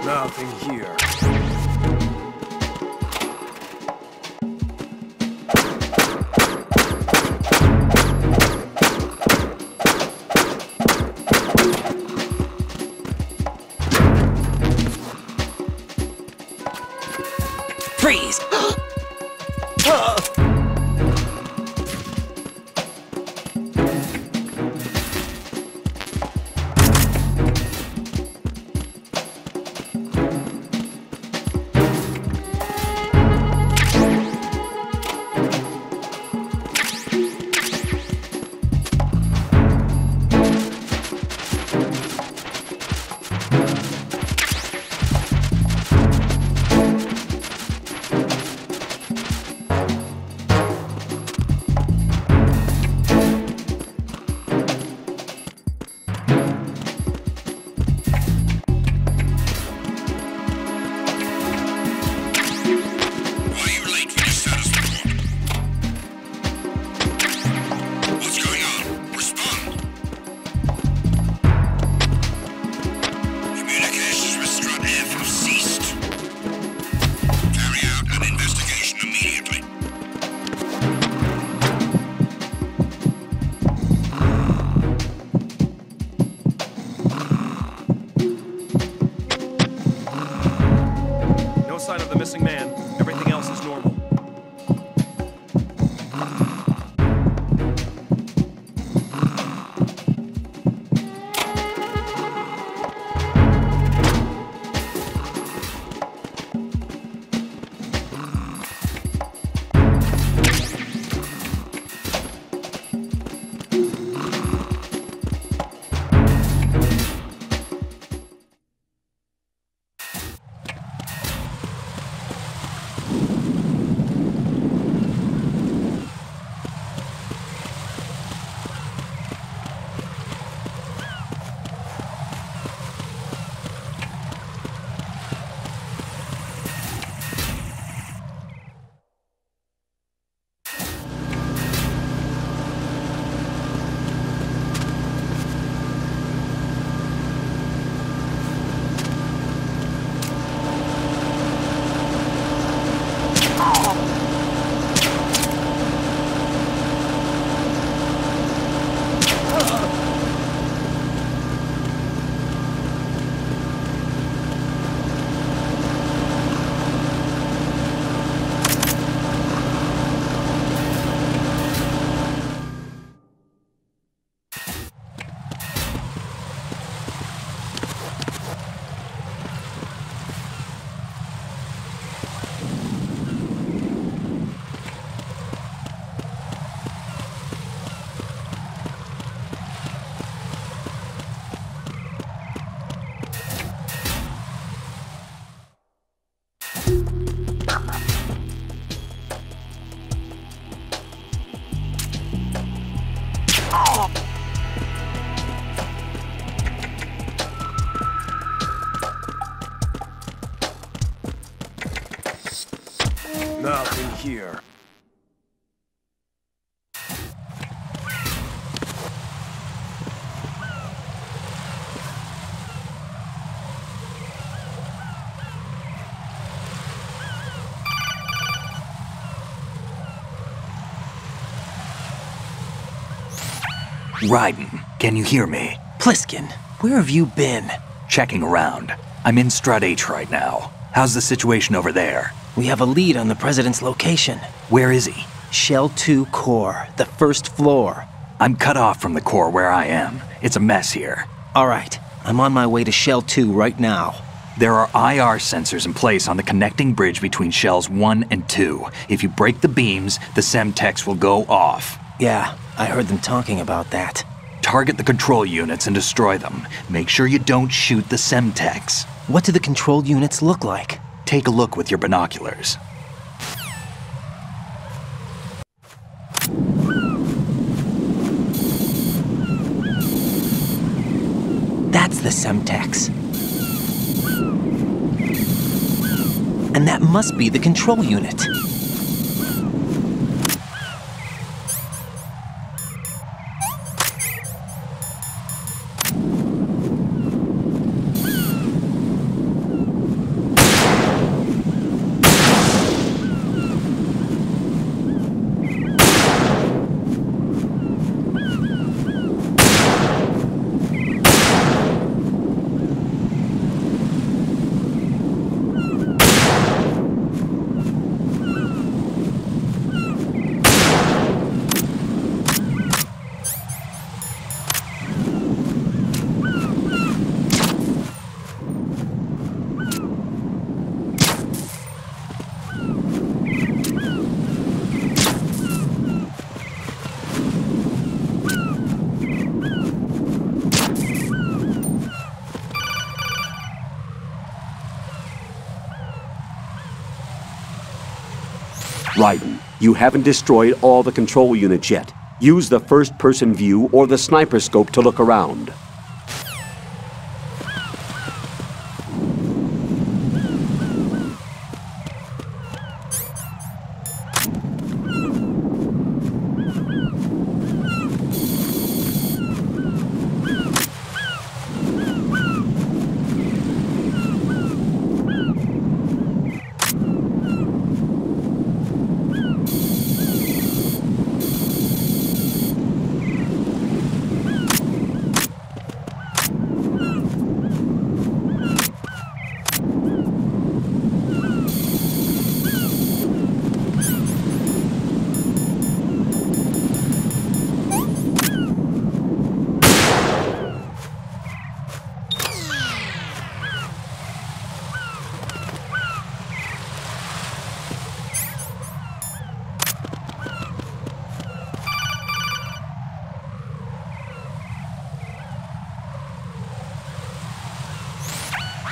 Nothing here. Freeze! Nothing here. Raiden, can you hear me? Pliskin, where have you been? Checking around. I'm in Strut H right now. How's the situation over there? We have a lead on the President's location. Where is he? Shell 2 core, the first floor. I'm cut off from the core where I am. It's a mess here. All right, I'm on my way to Shell 2 right now. There are IR sensors in place on the connecting bridge between Shells 1 and 2. If you break the beams, the Semtex will go off. Yeah, I heard them talking about that. Target the control units and destroy them. Make sure you don't shoot the Semtex. What do the control units look like? Take a look with your binoculars. That's the Semtex. And that must be the control unit. Raiden, you haven't destroyed all the control units yet. Use the first-person view or the sniper scope to look around.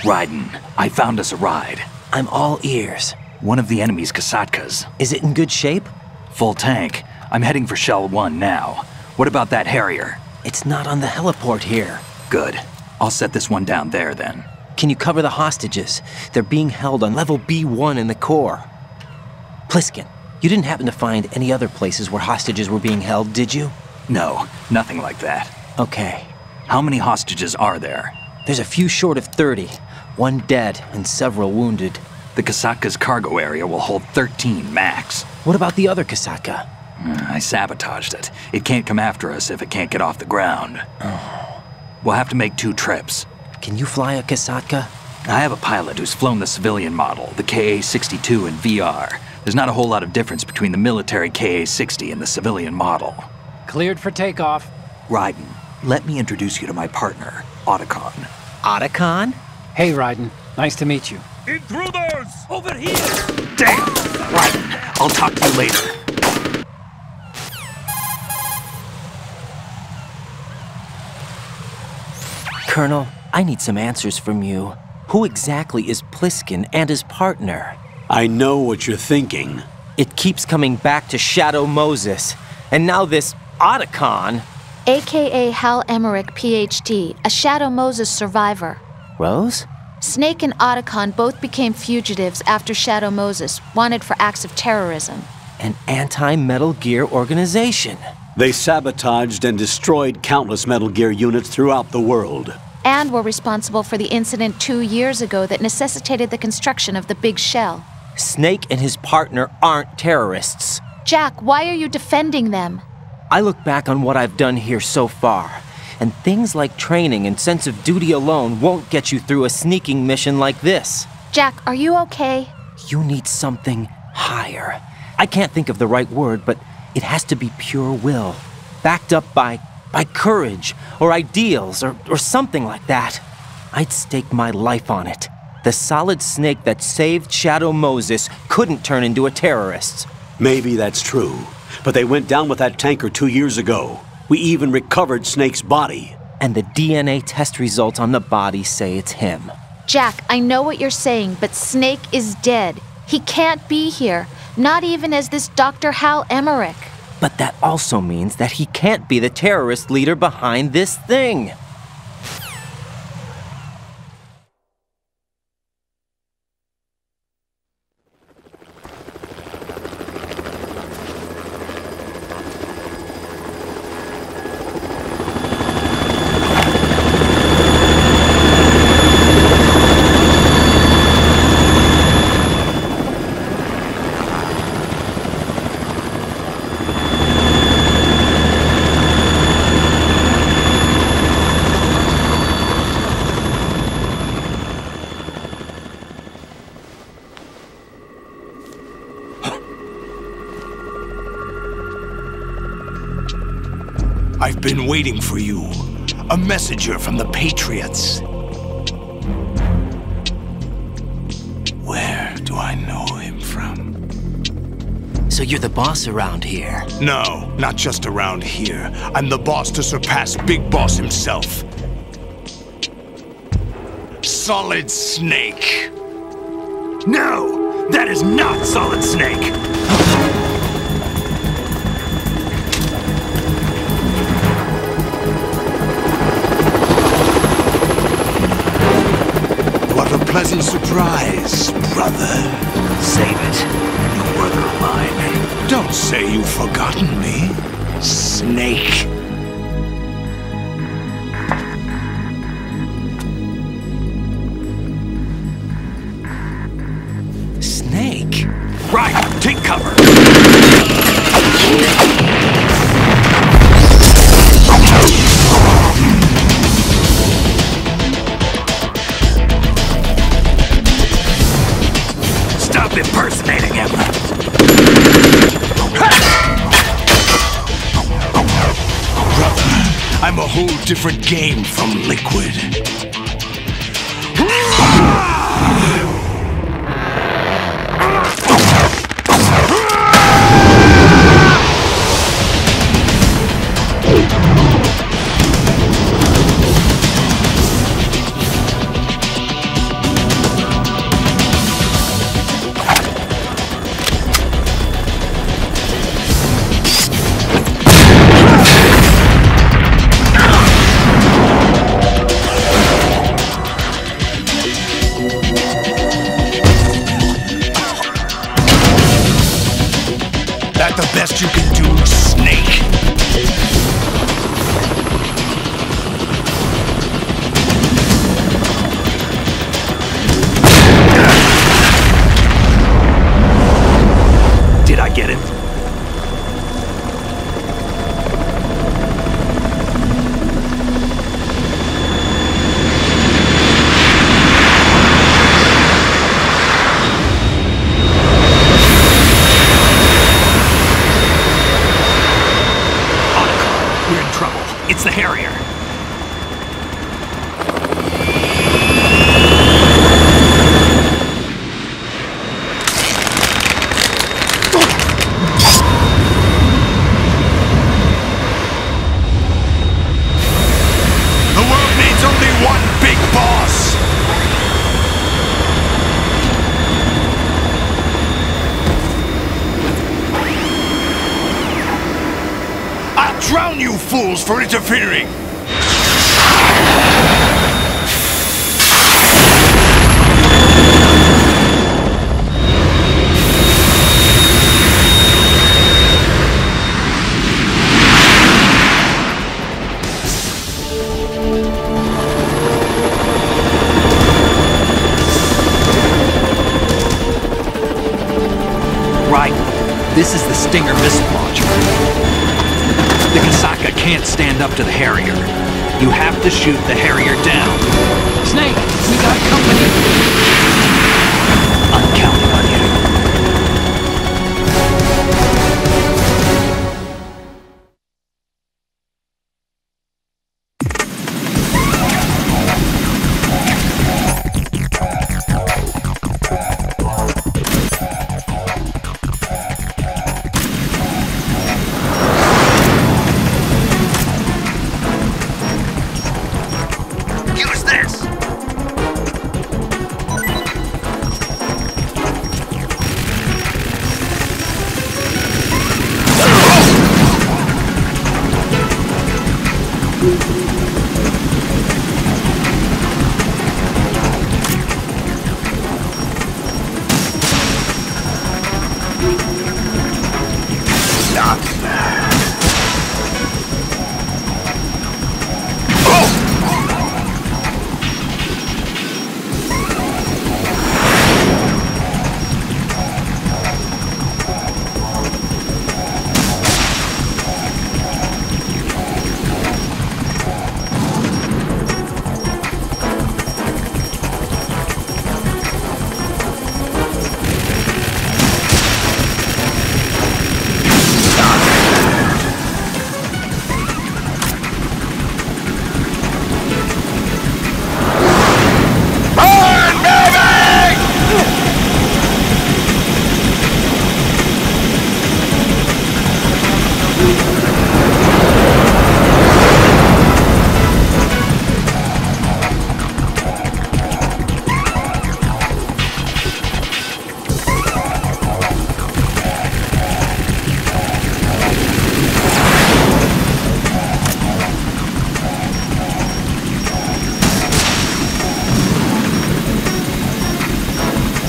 Raiden, I found us a ride. I'm all ears. One of the enemy's Kasatkas. Is it in good shape? Full tank. I'm heading for Shell 1 now. What about that Harrier? It's not on the heliport here. Good. I'll set this one down there then. Can you cover the hostages? They're being held on level B1 in the core. Pliskin, you didn't happen to find any other places where hostages were being held, did you? No, nothing like that. Okay. How many hostages are there? There's a few short of 30. One dead and several wounded. The Kasatka's cargo area will hold 13 max. What about the other Kasaka? I sabotaged it. It can't come after us if it can't get off the ground. Oh. We'll have to make 2 trips. Can you fly a Kasatka? I have a pilot who's flown the civilian model, the KA-62 in VR. There's not a whole lot of difference between the military KA-60 and the civilian model. Cleared for takeoff. Raiden, let me introduce you to my partner, Otacon. Otacon? Hey, Raiden. Nice to meet you. Intruders! Over here! Damn! Raiden, I'll talk to you later. Colonel, I need some answers from you. Who exactly is Pliskin and his partner? I know what you're thinking. It keeps coming back to Shadow Moses. And now this Otacon. AKA Hal Emmerich, PhD, a Shadow Moses survivor. Rose? Snake and Otacon both became fugitives after Shadow Moses, wanted for acts of terrorism. An anti-Metal Gear organization. They sabotaged and destroyed countless Metal Gear units throughout the world. And were responsible for the incident 2 years ago that necessitated the construction of the Big Shell. Snake and his partner aren't terrorists. Jack, why are you defending them? I look back on what I've done here so far, and things like training and sense of duty alone won't get you through a sneaking mission like this. Jack, are you okay? You need something higher. I can't think of the right word, but it has to be pure will, backed up by courage, or ideals, or something like that. I'd stake my life on it. The solid snake that saved Shadow Moses couldn't turn into a terrorist. Maybe that's true, but they went down with that tanker 2 years ago. We even recovered Snake's body. And the DNA test results on the body say it's him. Jack, I know what you're saying, but Snake is dead. He can't be here, not even as this Dr. Hal Emmerich. But that also means that he can't be the terrorist leader behind this thing. I've been waiting for you. A messenger from the Patriots. Where do I know him from? So you're the boss around here? No, not just around here. I'm the boss to surpass Big Boss himself. Solid Snake. No! That is not Solid Snake! What a pleasant surprise, brother. Save it. You brother of mine. Don't say you've forgotten me, Snake. Snake? Right, take cover! Stop impersonating him! Brother, I'm a whole different game from Liquid. That the best you can do, Snake? Did I get it? We're in trouble. It's the Harrier. The world needs only one big boss! I'll drown you fools for interfering! Right. This is the Stinger missile launcher. The CECHA can't stand up to the Harrier. You have to shoot the Harrier down. Snake, we got company. I'm counting on you. Use this!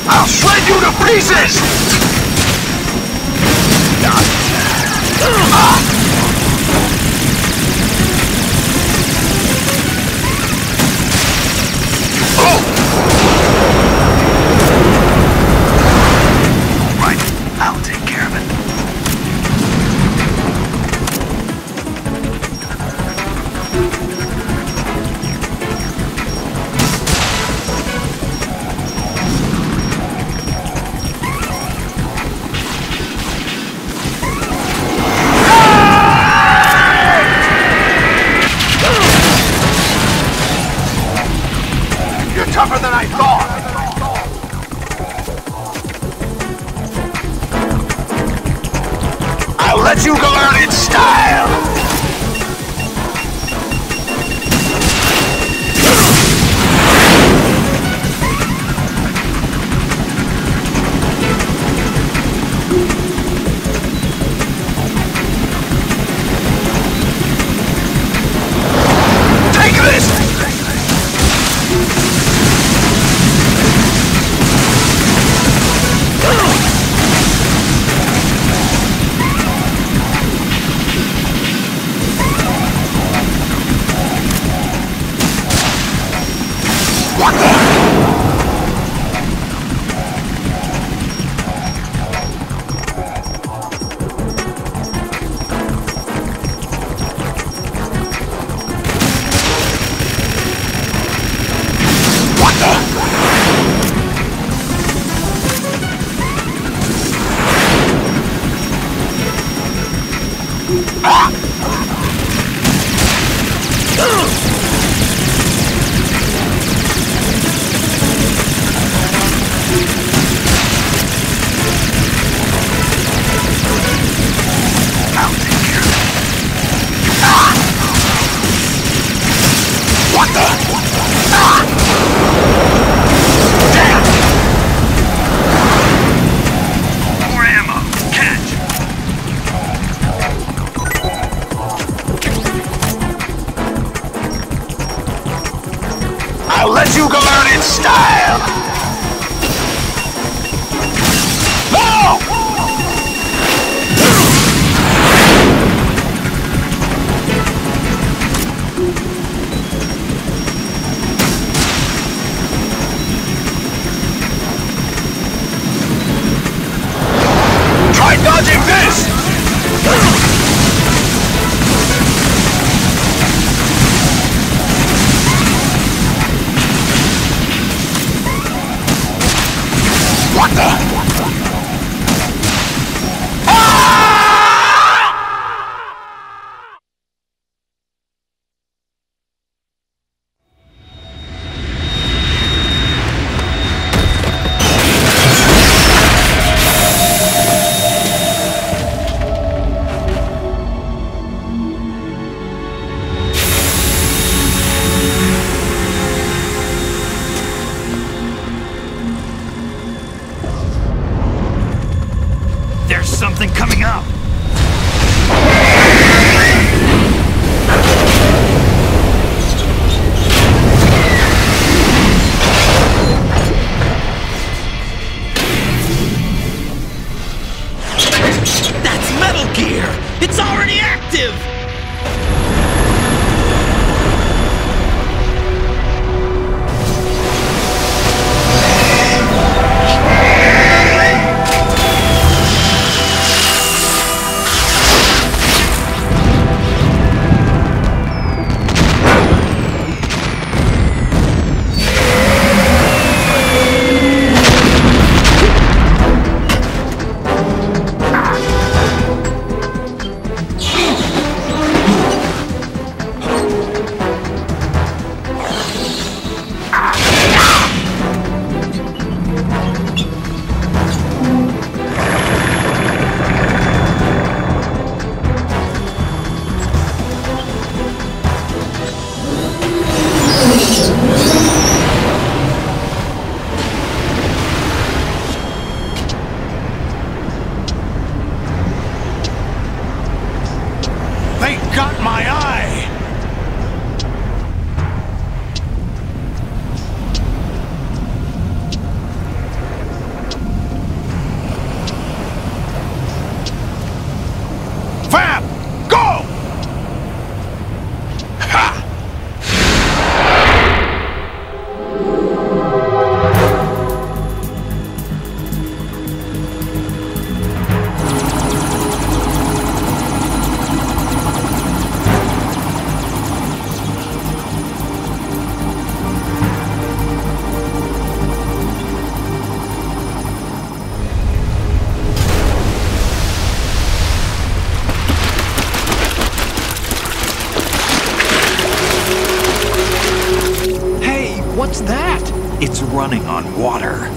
I'll shred you to pieces! Right, I'll take care of it. Tougher than I thought! I'll let you go out in style! Take this! I'll let you go out in style! No! Try dodging this! There's something coming up! That's Metal Gear! It's already active! They got my eye! Fab! Go! Ha! What's that? It's running on water.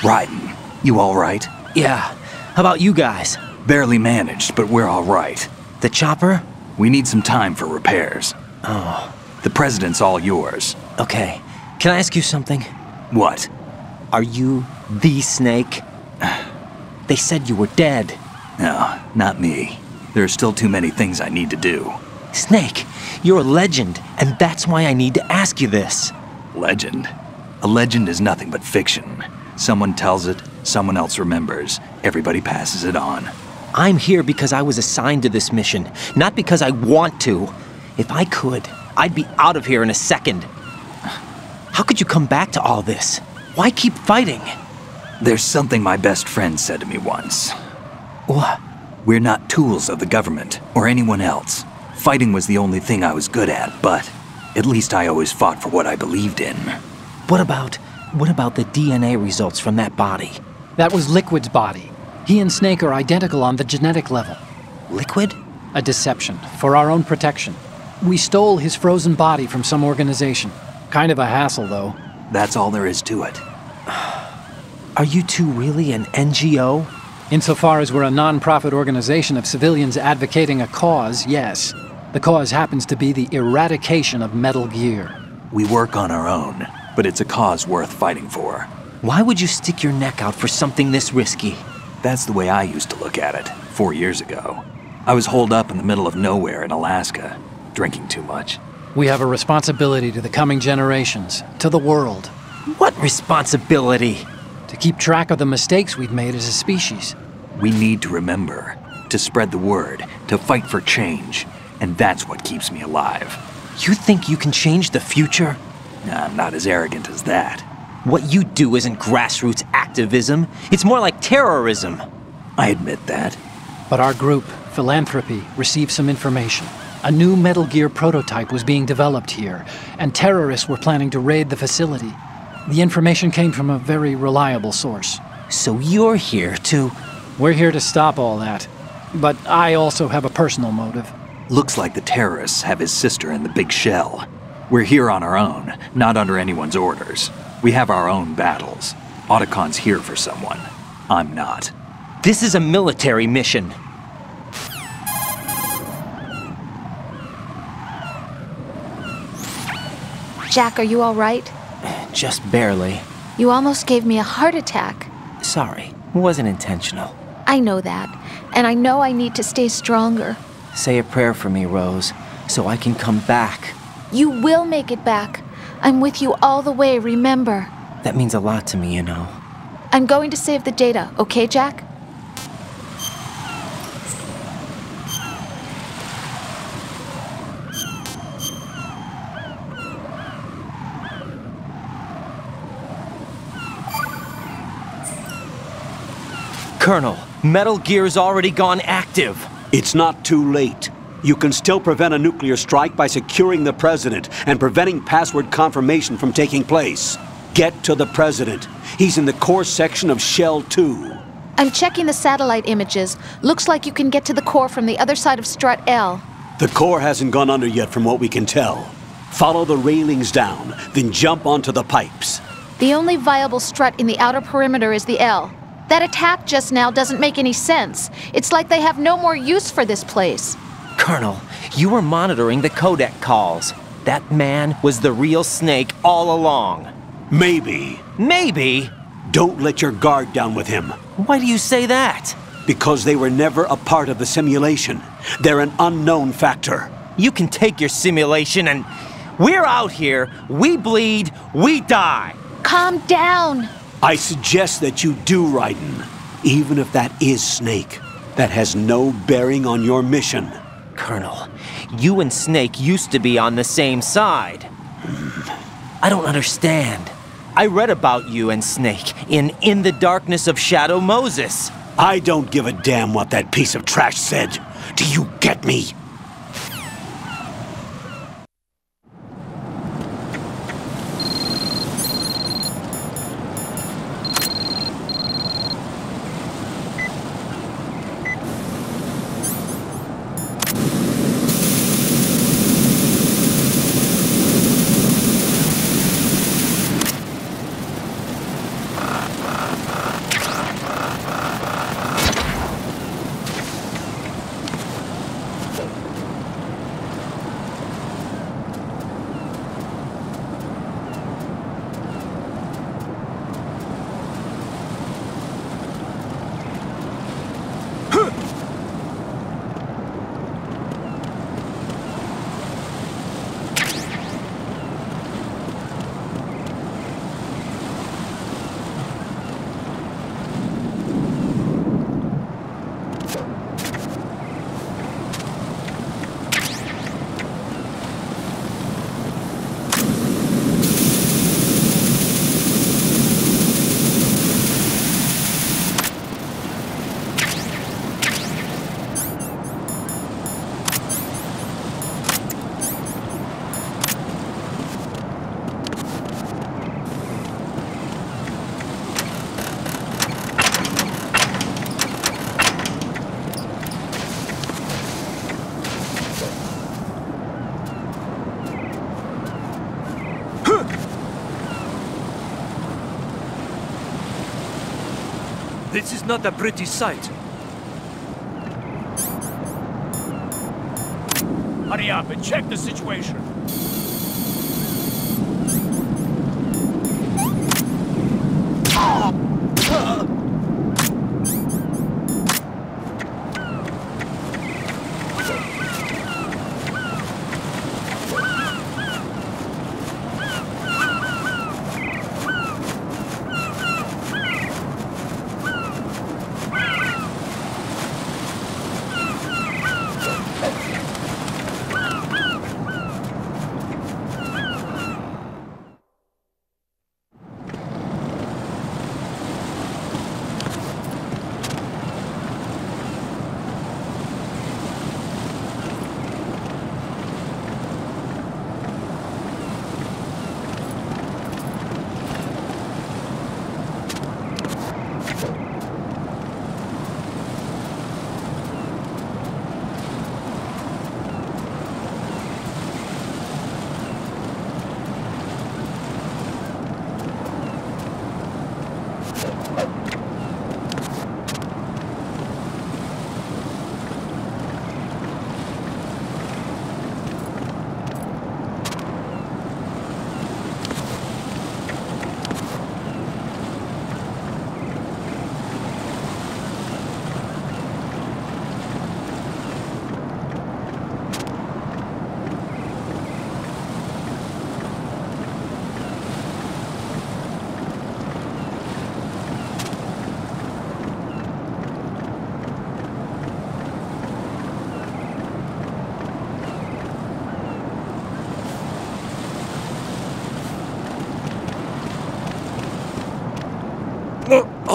Raiden, you all right? Yeah. How about you guys? Barely managed, but we're all right. The chopper? We need some time for repairs. Oh. The president's all yours. Okay. Can I ask you something? What? Are you the Snake? They said you were dead. No, not me. There are still too many things I need to do. Snake, you're a legend, and that's why I need to ask you this. Legend? A legend is nothing but fiction. Someone tells it, someone else remembers. Everybody passes it on. I'm here because I was assigned to this mission, not because I want to. If I could, I'd be out of here in a second. How could you come back to all this? Why keep fighting? There's something my best friend said to me once. What? We're not tools of the government or anyone else. Fighting was the only thing I was good at, but at least I always fought for what I believed in. What about the DNA results from that body? That was Liquid's body. He and Snake are identical on the genetic level. Liquid? A deception, for our own protection. We stole his frozen body from some organization. Kind of a hassle, though. That's all there is to it. Are you two really an NGO? Insofar as we're a non-profit organization of civilians advocating a cause, yes. The cause happens to be the eradication of Metal Gear. We work on our own, but it's a cause worth fighting for. Why would you stick your neck out for something this risky? That's the way I used to look at it, 4 years ago. I was holed up in the middle of nowhere in Alaska, drinking too much. We have a responsibility to the coming generations, to the world. What responsibility? To keep track of the mistakes we've made as a species. We need to remember, to spread the word, to fight for change, and that's what keeps me alive. You think you can change the future? I'm not as arrogant as that. What you do isn't grassroots activism. It's more like terrorism. I admit that. But our group, Philanthropy, received some information. A new Metal Gear prototype was being developed here, and terrorists were planning to raid the facility. The information came from a very reliable source. So you're here to... We're here to stop all that. But I also have a personal motive. Looks like the terrorists have his sister in the big shell. We're here on our own, not under anyone's orders. We have our own battles. Otacon's here for someone. I'm not. This is a military mission. Jack, are you all right? Just barely. You almost gave me a heart attack. Sorry, it wasn't intentional. I know that, and I know I need to stay stronger. Say a prayer for me, Rose, so I can come back. You will make it back. I'm with you all the way, remember. That means a lot to me, you know. I'm going to save the data, okay, Jack? Colonel, Metal Gear's already gone active. It's not too late. You can still prevent a nuclear strike by securing the President and preventing password confirmation from taking place. Get to the President. He's in the core section of Shell 2. I'm checking the satellite images. Looks like you can get to the core from the other side of Strut L. The core hasn't gone under yet from what we can tell. Follow the railings down, then jump onto the pipes. The only viable strut in the outer perimeter is the L. That attack just now doesn't make any sense. It's like they have no more use for this place. Colonel, you were monitoring the codec calls. That man was the real Snake all along. Maybe. Maybe? Don't let your guard down with him. Why do you say that? Because they were never a part of the simulation. They're an unknown factor. You can take your simulation and... We're out here, we bleed, we die. Calm down. I suggest that you do, Raiden. Even if that is Snake. That has no bearing on your mission. Colonel, you and Snake used to be on the same side. I don't understand. I read about you and Snake in the Darkness of Shadow Moses. I don't give a damn what that piece of trash said. Do you get me? This is not a pretty sight. Hurry up and check the situation.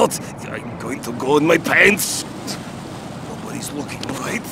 out! I'm going to go in my pants! Nobody's looking, right?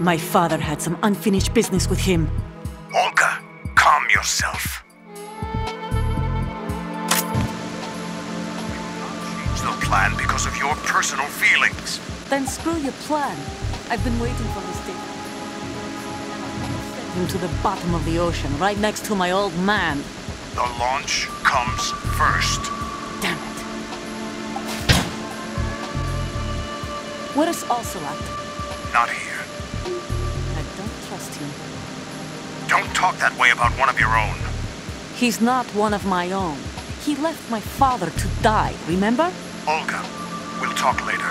My father had some unfinished business with him. Olga, calm yourself. Change the plan because of your personal feelings. Then screw your plan. I've been waiting for this day. Send him to the bottom of the ocean, right next to my old man. The launch comes first. Damn it. Where is Ocelot? Not here. I don't trust him. Don't talk that way about one of your own. He's not one of my own. He left my father to die, remember? Olga, we'll talk later.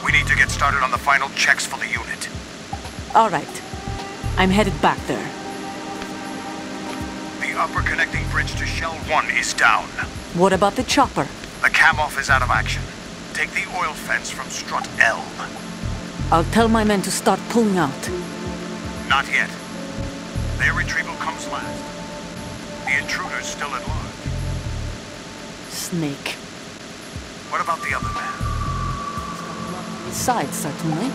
We need to get started on the final checks for the unit. All right. I'm headed back there. The upper connecting bridge to Shell 1 is down. What about the chopper? The cam-off is out of action. Take the oil fence from strut L. I'll tell my men to start pulling out. Not yet. Their retrieval comes last. The intruder's still at large. Snake. What about the other man? Besides, certainly.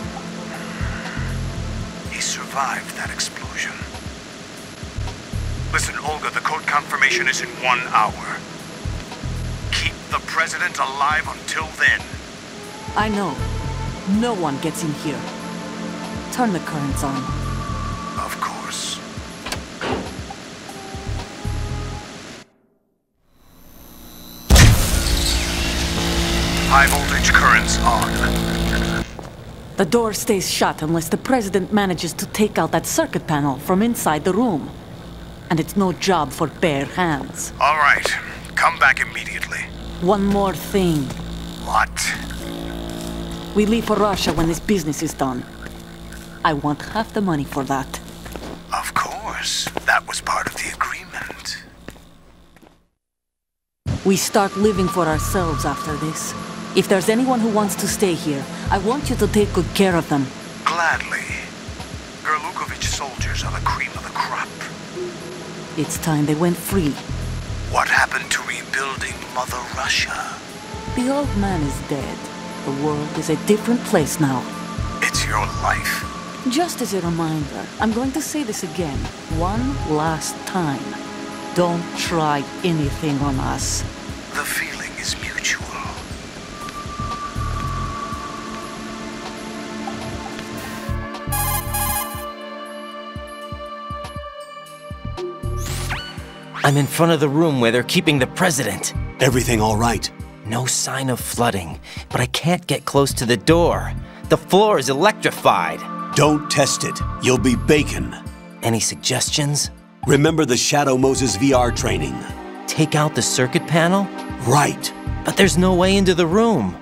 He survived that explosion. Listen, Olga, the code confirmation is in 1 hour. Keep the president alive until then. I know. No one gets in here. Turn the currents on. Of course. High voltage currents on. The door stays shut unless the president manages to take out that circuit panel from inside the room. And it's no job for bare hands. All right. Come back immediately. One more thing. What? We leave for Russia when this business is done. I want half the money for that. Of course. That was part of the agreement. We start living for ourselves after this. If there's anyone who wants to stay here, I want you to take good care of them. Gladly. Gerlukovich soldiers are the cream of the crop. It's time they went free. What happened to rebuild? rebuilding Mother Russia. The old man is dead. The world is a different place now. It's your life. Just as a reminder, I'm going to say this again, one last time. Don't try anything on us. The feeling is mutual. I'm in front of the room where they're keeping the president. Everything all right? No sign of flooding, but I can't get close to the door. The floor is electrified. Don't test it. You'll be bacon. Any suggestions? Remember the Shadow Moses VR training. Take out the circuit panel? Right. But there's no way into the room.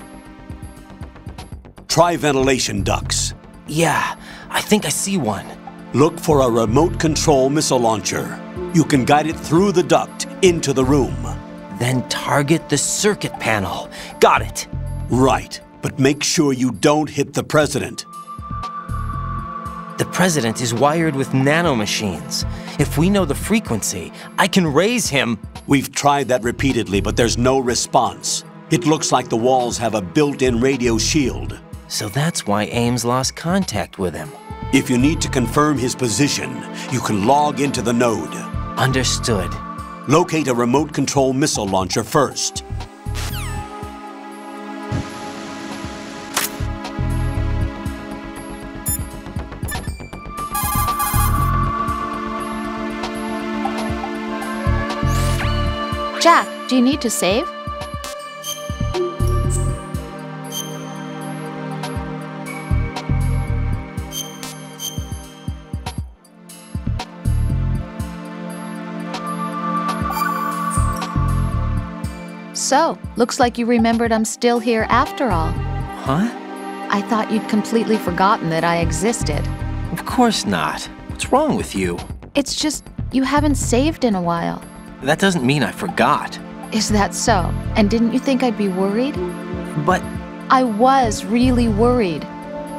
Try ventilation ducts. Yeah, I think I see one. Look for a remote control missile launcher. You can guide it through the duct into the room. Then target the circuit panel. Got it. Right, but make sure you don't hit the president. The president is wired with nanomachines. If we know the frequency, I can raise him. We've tried that repeatedly, but there's no response. It looks like the walls have a built-in radio shield. So that's why Ames lost contact with him. If you need to confirm his position, you can log into the node. Understood. Locate a remote control missile launcher first. Jack, do you need to save? So, looks like you remembered I'm still here after all. Huh? I thought you'd completely forgotten that I existed. Of course not. What's wrong with you? It's just, you haven't saved in a while. That doesn't mean I forgot. Is that so? And didn't you think I'd be worried? But, I was really worried.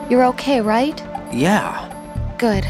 You're okay, right? yeah. Good.